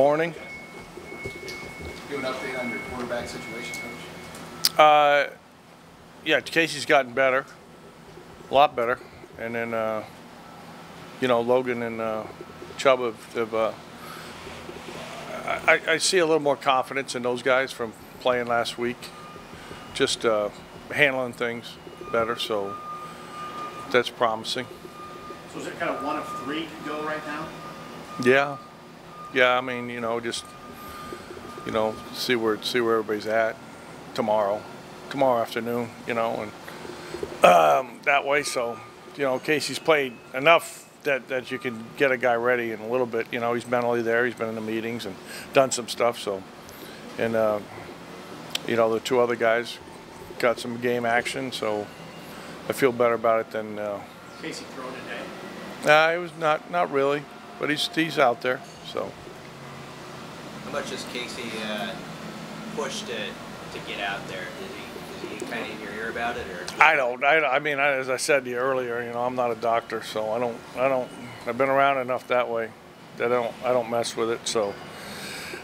Morning. Give an update on your quarterback situation, Coach. Yeah, Casey's gotten better, a lot better, and then Logan and Chubb have I see a little more confidence in those guys from playing last week, just handling things better, so that's promising. So is it kind of one of three to go right now? Yeah. I mean, just see where everybody's at tomorrow afternoon, and that way. So, Casey's played enough that you can get a guy ready in a little bit. He's mentally there. He's been in the meetings and done some stuff. So, and the two other guys got some game action. So, I feel better about it than. Casey thrown today? It was not really, but he's out there. So. How much does Casey push to get out there? Is he kind of in your ear about it, or? I mean, as I said to you earlier, I'm not a doctor, so I don't. I've been around enough that way that I don't mess with it. So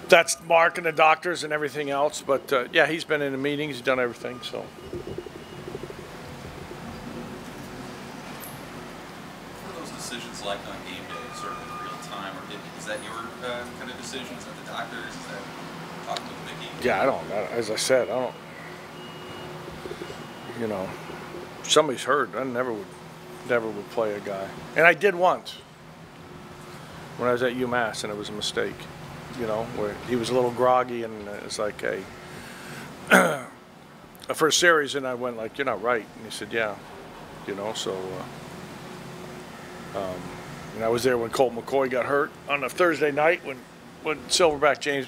that's Mark and the doctors and everything else. But yeah, he's been in the meetings, he's done everything. So. What are those decisions like on game day, sort of in real time, or is that your kind of decision? Is that the doctors? Is that talking with Mickey? Yeah, I don't. As I said, I don't. If somebody's hurt, I never would play a guy. And I did once when I was at UMass, and it was a mistake. Where he was a little groggy, and it's like for a series, and I went like, "You're not right," and he said, "Yeah," So. And I was there when Colt McCoy got hurt on a Thursday night when Silverback James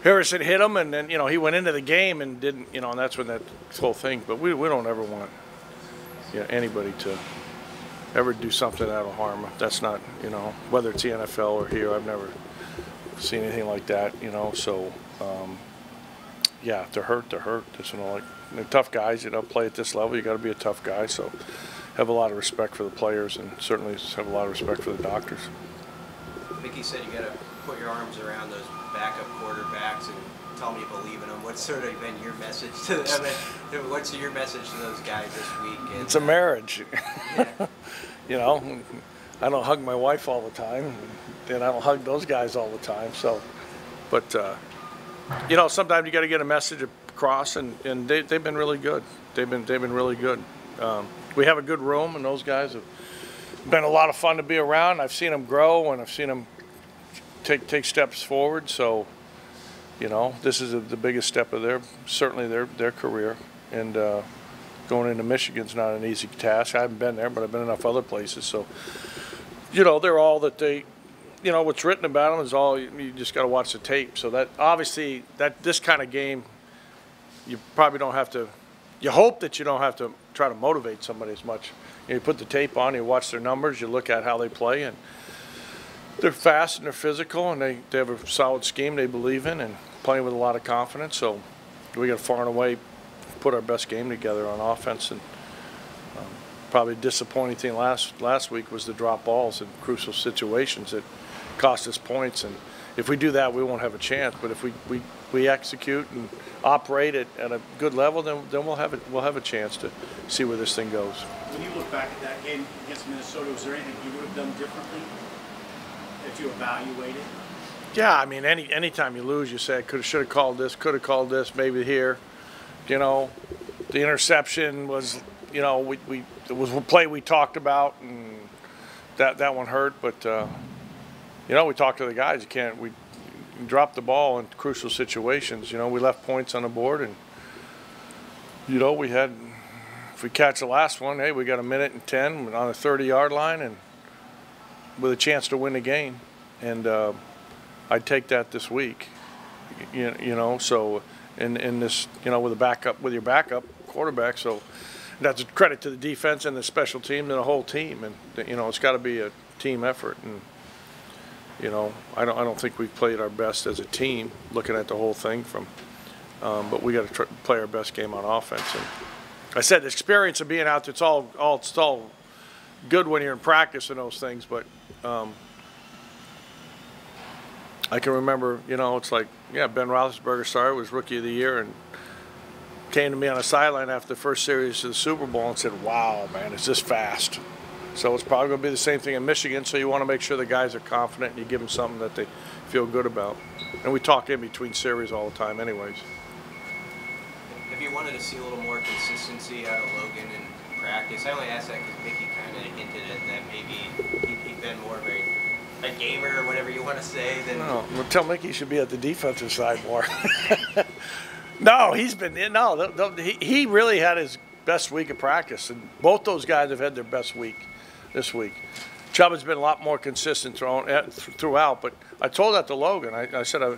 Harrison hit him, and then he went into the game and didn't, and that's when that whole thing. But we don't ever want anybody to ever do something that'll harm. That's not, whether it's the NFL or here. I've never seen anything like that, So yeah, if they're hurt, they're hurt. They're tough guys. Play at this level. You got to be a tough guy. So have a lot of respect for the players, and certainly have a lot of respect for the doctors. Mickey said you got to put your arms around those backup quarterbacks and tell them you believe in them. What's sort of been your message to them? What's your message to those guys this week? And, it's a marriage. Yeah. I don't hug my wife all the time, and I don't hug those guys all the time. So, but sometimes you got to get a message across, and they've been really good. They've been really good. We have a good room, and those guys have been a lot of fun to be around. I've seen them grow, and I've seen them take steps forward. So, this is the biggest step of their career, and going into Michigan's not an easy task. I haven't been there, but I've been enough other places. So, they're all that they, what's written about them is all. You just got to watch the tape. So that obviously this kind of game, you probably don't have to. You hope that you don't have to try to motivate somebody as much. You put the tape on, you watch their numbers, you look at how they play, and they're fast and they're physical, and they have a solid scheme they believe in, and playing with a lot of confidence. So we got to far and away put our best game together on offense. And probably the disappointing thing last week was the drop balls in crucial situations that cost us points. And if we do that, we won't have a chance. But if we execute and operate at a good level, then we'll have a chance to see where this thing goes. When you look back at that game against Minnesota, was there anything you would have done differently if you evaluate it? Yeah, I mean, anytime you lose, you say, should have called this, maybe here. The interception was, it was a play we talked about, and that one hurt. But we talked to the guys. We drop the ball in crucial situations. We left points on the board, and we had. If we catch the last one, hey, we got 1:10 on the 30-yard line, and with a chance to win the game. And I'd take that this week. So in this, with your backup quarterback. So that's a credit to the defense and the special team and the whole team. And it's got to be a team effort. And I don't think we've played our best as a team, looking at the whole thing but we got to play our best game on offense. And I said the experience of being out there, it's all good when you're in practice and those things, but I can remember, you know, it's like, yeah, Ben Roethlisberger started, was Rookie of the Year, and came to me on the sideline after the first series of the Super Bowl and said, wow, man, it's just fast. So it's probably going to be the same thing in Michigan, so you want to make sure the guys are confident and you give them something that they feel good about. And we talk in between series all the time anyways. If you wanted to see a little more consistency out of Logan in practice, I only asked that because Mickey kind of hinted at that maybe he'd been more of a gamer or whatever you want to say than... No, well, tell Mickey he should be at the defensive side more. No, he's been, no, he really had his best week of practice, and both those guys have had their best week this week. Chubb has been a lot more consistent throughout, but I told that to Logan. I said I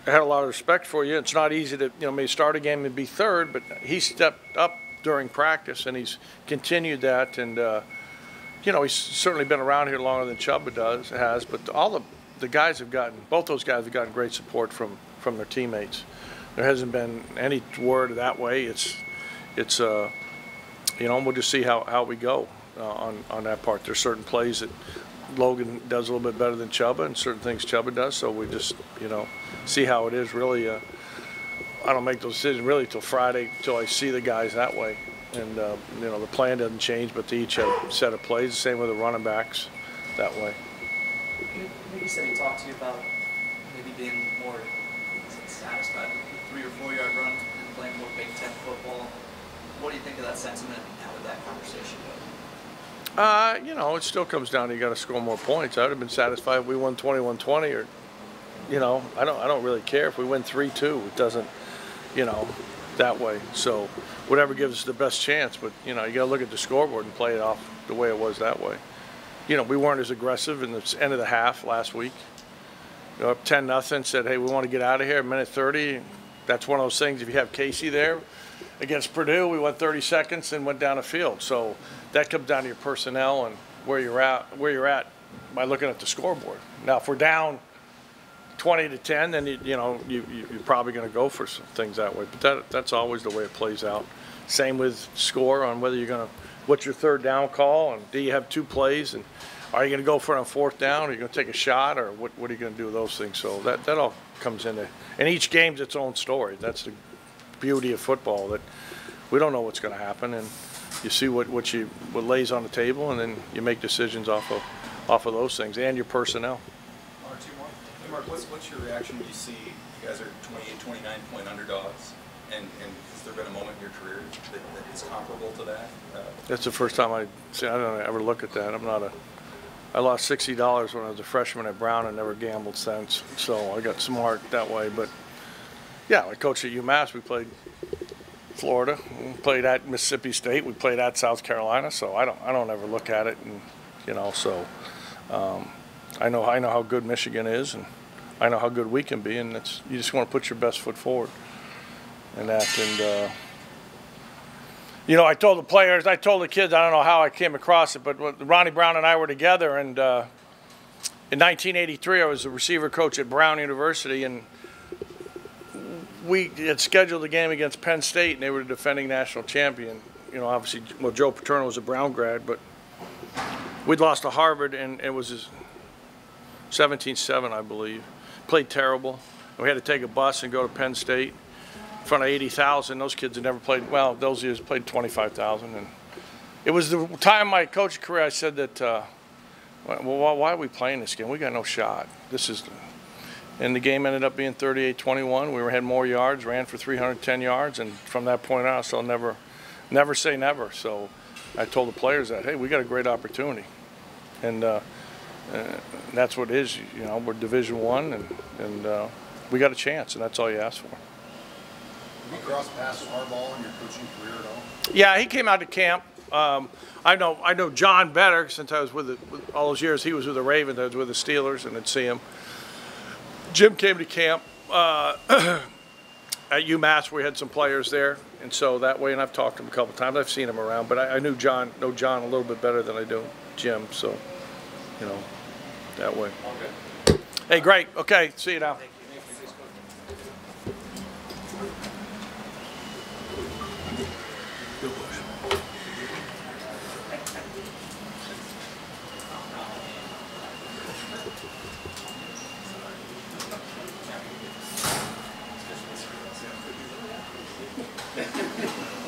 had a lot of respect for you. It's not easy to, maybe start a game and be third, but he stepped up during practice, and he's continued that, and he's certainly been around here longer than Chubb has, but all the guys have gotten, both those guys have gotten great support from their teammates. There hasn't been any word that way. We'll just see how we go on that part. There's certain plays that Logan does a little bit better than Chubba, and certain things Chubba does. So we just, see how it is. Really, I don't make those decisions really till Friday, till I see the guys that way. And the plan doesn't change, but they each have a set of plays. The same with the running backs that way. Maybe said he talked to you about maybe being more satisfied with 3 or 4 yard runs and playing more Big Ten football. What do you think of that sentiment, and how did that conversation go? It still comes down to you got to score more points. I would have been satisfied if we won 21-20, or, I don't really care if we win 3-2. It doesn't, that way. So whatever gives us the best chance. But you got to look at the scoreboard and play it off the way it was that way. We weren't as aggressive in the end of the half last week. Up 10-0, said, hey, we want to get out of here. Minute 30. That's one of those things. If you have Casey there against Purdue, we went 30 seconds and went down the field. So that comes down to your personnel and where you're at by looking at the scoreboard. Now, if we're down 20-10, then you're probably going to go for some things that way. But that's always the way it plays out. Same with score on whether you're going to, what's your third down call, and do you have 2 plays, and are you going to go for it on 4th down, or are you going to take a shot, or what are you going to do with those things? So that all comes into, and each game's its own story. That's the beauty of football, that we don't know what's going to happen, and you see what lays on the table, and then you make decisions off of those things and your personnel. 1 or 2 more. Hey Mark, what's your reaction when you see you guys are 28, 29 point underdogs, and has there been a moment in your career that is comparable to that? That's the first time I don't ever look at that. I lost $60 when I was a freshman at Brown and never gambled since, so I got smart that way. But yeah, I coached at UMass. We played Florida, we played at Mississippi State, we played at South Carolina. So I don't ever look at it, and I know how good Michigan is, and I know how good we can be, and you just want to put your best foot forward in that. And I told the players, I told the kids, I don't know how I came across it, but Ronnie Brown and I were together, and in 1983 I was the receiver coach at Brown University, and we had scheduled a game against Penn State, and they were the defending national champion. Obviously, Joe Paterno was a Brown grad, but we'd lost to Harvard, and it was 17-7, I believe. Played terrible. We had to take a bus and go to Penn State in front of 80,000. Those kids had never played, well, those years played 25,000. And it was the time of my coaching career I said that, well, why are we playing this game? We got no shot. And the game ended up being 38-21. We had more yards, ran for 310 yards, and from that point on, so I'll never say never. So I told the players that, hey, we got a great opportunity. And that's what it is. We're Division I, and we got a chance, and that's all you ask for. Have you crossed paths with Harbaugh in your coaching career at all? Yeah, he came out to camp. I know John better since I was with all those years. He was with the Ravens. I was with the Steelers, and I'd see him. Jim came to camp at UMass. We had some players there, and so that way. And I've talked to him a couple times. I've seen him around, but I know John a little bit better than I do Jim. So, that way. Okay. Hey, great. Okay, see you now. Yeah.